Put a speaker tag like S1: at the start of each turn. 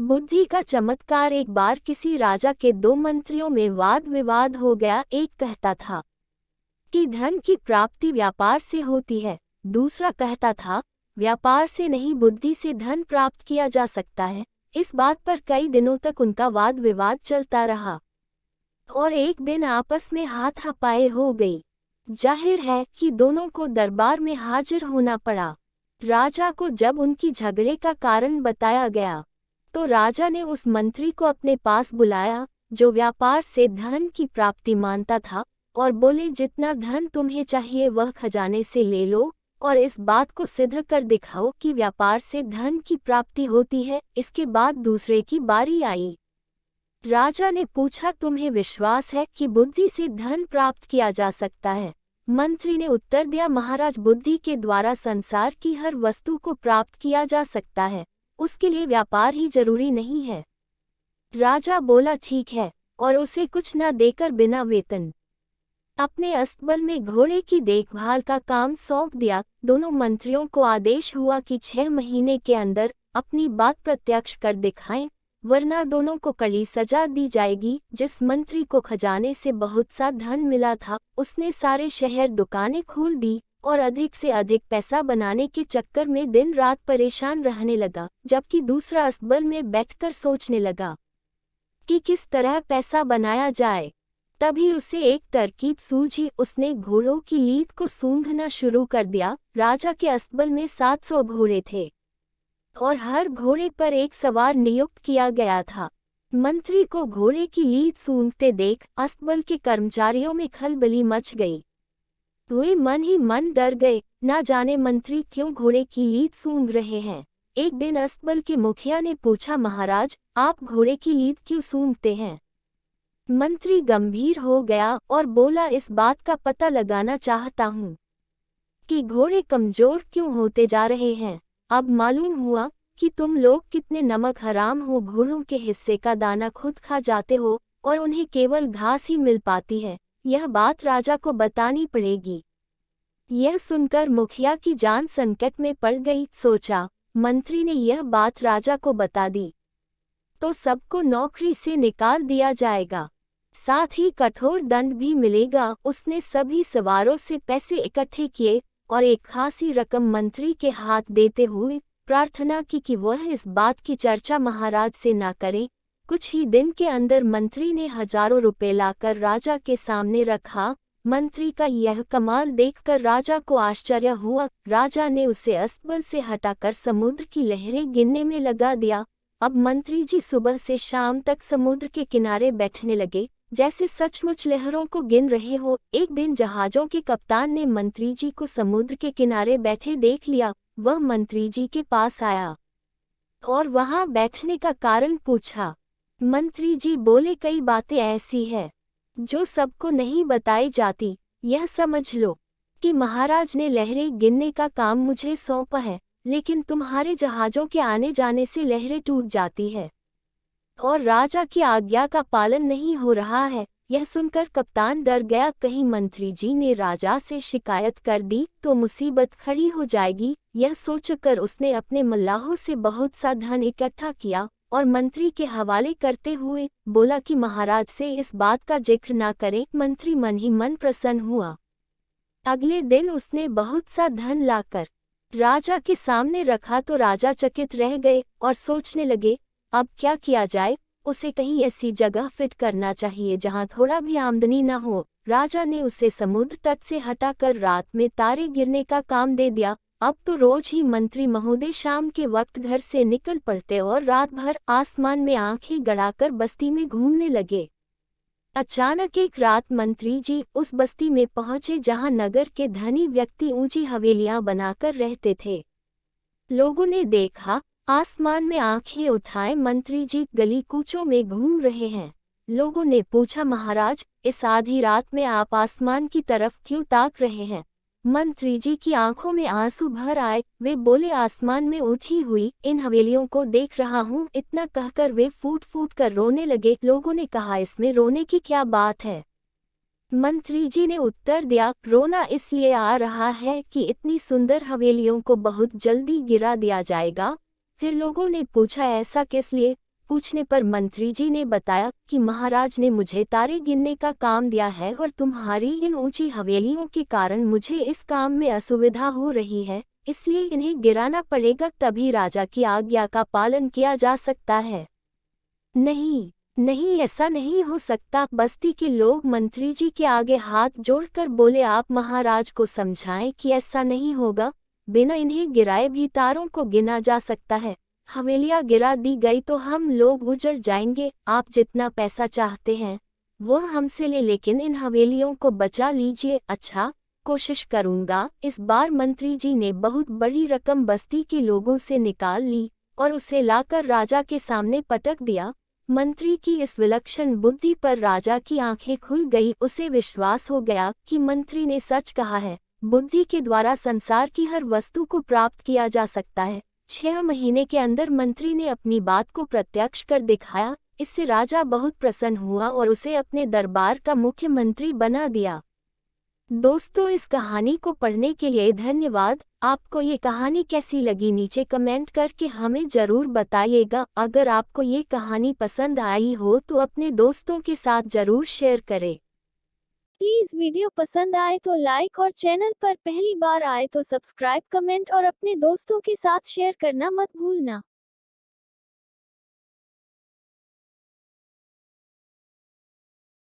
S1: बुद्धि का चमत्कार। एक बार किसी राजा के दो मंत्रियों में वाद विवाद हो गया। एक कहता था कि धन की प्राप्ति व्यापार से होती है, दूसरा कहता था व्यापार से नहीं बुद्धि से धन प्राप्त किया जा सकता है। इस बात पर कई दिनों तक उनका वाद विवाद चलता रहा और एक दिन आपस में हाथापाई हो गई। जाहिर है कि दोनों को दरबार में हाजिर होना पड़ा। राजा को जब उनकी झगड़े का कारण बताया गया तो राजा ने उस मंत्री को अपने पास बुलाया जो व्यापार से धन की प्राप्ति मानता था और बोले, जितना धन तुम्हें चाहिए वह खजाने से ले लो और इस बात को सिद्ध कर दिखाओ कि व्यापार से धन की प्राप्ति होती है। इसके बाद दूसरे की बारी आई। राजा ने पूछा, तुम्हें विश्वास है कि बुद्धि से धन प्राप्त किया जा सकता है? मंत्री ने उत्तर दिया, महाराज, बुद्धि के द्वारा संसार की हर वस्तु को प्राप्त किया जा सकता है, उसके लिए व्यापार ही जरूरी नहीं है। राजा बोला, ठीक है, और उसे कुछ न देकर बिना वेतन अपने अस्तबल में घोड़े की देखभाल का काम सौंप दिया। दोनों मंत्रियों को आदेश हुआ कि 6 महीने के अंदर अपनी बात प्रत्यक्ष कर दिखाएं, वरना दोनों को कड़ी सजा दी जाएगी। जिस मंत्री को खजाने से बहुत सा धन मिला था उसने सारे शहर दुकानें खोल दी और अधिक से अधिक पैसा बनाने के चक्कर में दिन रात परेशान रहने लगा, जबकि दूसरा अस्तबल में बैठकर सोचने लगा कि किस तरह पैसा बनाया जाए। तभी उसे एक तरकीब सूझी। उसने घोड़ों की लीद को सूंघना शुरू कर दिया। राजा के अस्तबल में 700 घोड़े थे और हर घोड़े पर एक सवार नियुक्त किया गया था। मंत्री को घोड़े की लीद सूंघते देख अस्तबल के कर्मचारियों में खलबली मच गई। वे मन ही मन डर गए, ना जाने मंत्री क्यों घोड़े की लीद सूंघ रहे हैं। एक दिन अस्तबल के मुखिया ने पूछा, महाराज, आप घोड़े की लीद क्यों सूंघते हैं? मंत्री गंभीर हो गया और बोला, इस बात का पता लगाना चाहता हूँ कि घोड़े कमजोर क्यों होते जा रहे हैं। अब मालूम हुआ कि तुम लोग कितने नमक हराम हो, घोड़ों के हिस्से का दाना खुद खा जाते हो और उन्हें केवल घास ही मिल पाती है। यह बात राजा को बतानी पड़ेगी। यह सुनकर मुखिया की जान संकट में पड़ गई। सोचा, मंत्री ने यह बात राजा को बता दी तो सबको नौकरी से निकाल दिया जाएगा, साथ ही कठोर दंड भी मिलेगा। उसने सभी सवारों से पैसे इकट्ठे किए और एक खासी रकम मंत्री के हाथ देते हुए प्रार्थना की कि वह इस बात की चर्चा महाराज से ना करे। कुछ ही दिन के अंदर मंत्री ने हजारों रुपए लाकर राजा के सामने रखा। मंत्री का यह कमाल देखकर राजा को आश्चर्य हुआ। राजा ने उसे अस्तबल से हटाकर समुद्र की लहरें गिनने में लगा दिया। अब मंत्री जी सुबह से शाम तक समुद्र के किनारे बैठने लगे, जैसे सचमुच लहरों को गिन रहे हो। एक दिन जहाजों के कप्तान ने मंत्री जी को समुद्र के किनारे बैठे देख लिया। वह मंत्री जी के पास आया और वहां बैठने का कारण पूछा। मंत्री जी बोले, कई बातें ऐसी है जो सबको नहीं बताई जाती। यह समझ लो कि महाराज ने लहरें गिनने का काम मुझे सौंपा है, लेकिन तुम्हारे जहाजों के आने जाने से लहरें टूट जाती है और राजा की आज्ञा का पालन नहीं हो रहा है। यह सुनकर कप्तान डर गया, कहीं मंत्री जी ने राजा से शिकायत कर दी तो मुसीबत खड़ी हो जाएगी। यह सोचकर उसने अपने मल्लाहों से बहुत सा धन इकट्ठा किया और मंत्री के हवाले करते हुए बोला कि महाराज से इस बात का जिक्र ना करें। मंत्री मन ही मन प्रसन्न हुआ। अगले दिन उसने बहुत सा धन लाकर राजा के सामने रखा तो राजा चकित रह गए और सोचने लगे, अब क्या किया जाए। उसे कहीं ऐसी जगह फिट करना चाहिए जहां थोड़ा भी आमदनी न हो। राजा ने उसे समुद्र तट से हटाकर रात में तारे गिरने का काम दे दिया। अब तो रोज ही मंत्री महोदय शाम के वक्त घर से निकल पड़ते और रात भर आसमान में आंखें गड़ाकर बस्ती में घूमने लगे। अचानक एक रात मंत्री जी उस बस्ती में पहुंचे जहां नगर के धनी व्यक्ति ऊंची हवेलियां बनाकर रहते थे। लोगों ने देखा, आसमान में आंखें उठाए मंत्री जी गली कूचों में घूम रहे हैं। लोगों ने पूछा, महाराज, इस आधी रात में आप आसमान की तरफ क्यों ताक रहे हैं? मंत्री जी की आंखों में आंसू भर आए। वे बोले, आसमान में उठी हुई इन हवेलियों को देख रहा हूँ। इतना कहकर वे फूट फूट कर रोने लगे। लोगों ने कहा, इसमें रोने की क्या बात है? मंत्री जी ने उत्तर दिया, रोना इसलिए आ रहा है कि इतनी सुंदर हवेलियों को बहुत जल्दी गिरा दिया जाएगा। फिर लोगों ने पूछा, ऐसा किस लिए? पूछने पर मंत्री जी ने बताया कि महाराज ने मुझे तारे गिनने का काम दिया है और तुम्हारी इन ऊंची हवेलियों के कारण मुझे इस काम में असुविधा हो रही है, इसलिए इन्हें गिराना पड़ेगा, तभी राजा की आज्ञा का पालन किया जा सकता है। नहीं नहीं, ऐसा नहीं हो सकता। बस्ती के लोग मंत्री जी के आगे हाथ जोड़कर बोले, आप महाराज को समझाएं कि ऐसा नहीं होगा, बिना इन्हें गिराए भी तारों को गिना जा सकता है। हवेलियां गिरा दी गई तो हम लोग उजड़ जाएंगे। आप जितना पैसा चाहते हैं वो हमसे ले, लेकिन इन हवेलियों को बचा लीजिए। अच्छा, कोशिश करूंगा। इस बार मंत्री जी ने बहुत बड़ी रकम बस्ती के लोगों से निकाल ली और उसे लाकर राजा के सामने पटक दिया। मंत्री की इस विलक्षण बुद्धि पर राजा की आंखें खुल गई। उसे विश्वास हो गया कि मंत्री ने सच कहा है। बुद्धि के द्वारा संसार की हर वस्तु को प्राप्त किया जा सकता है। 6 महीने के अंदर मंत्री ने अपनी बात को प्रत्यक्ष कर दिखाया। इससे राजा बहुत प्रसन्न हुआ और उसे अपने दरबार का मुख्यमंत्री बना दिया। दोस्तों, इस कहानी को पढ़ने के लिए धन्यवाद। आपको ये कहानी कैसी लगी नीचे कमेंट करके हमें ज़रूर बताइएगा। अगर आपको ये कहानी पसंद आई हो तो अपने दोस्तों के साथ ज़रूर शेयर करें। प्लीज़ वीडियो पसंद आए तो लाइक और चैनल पर पहली बार आए तो सब्सक्राइब, कमेंट और अपने दोस्तों के साथ शेयर करना मत भूलना।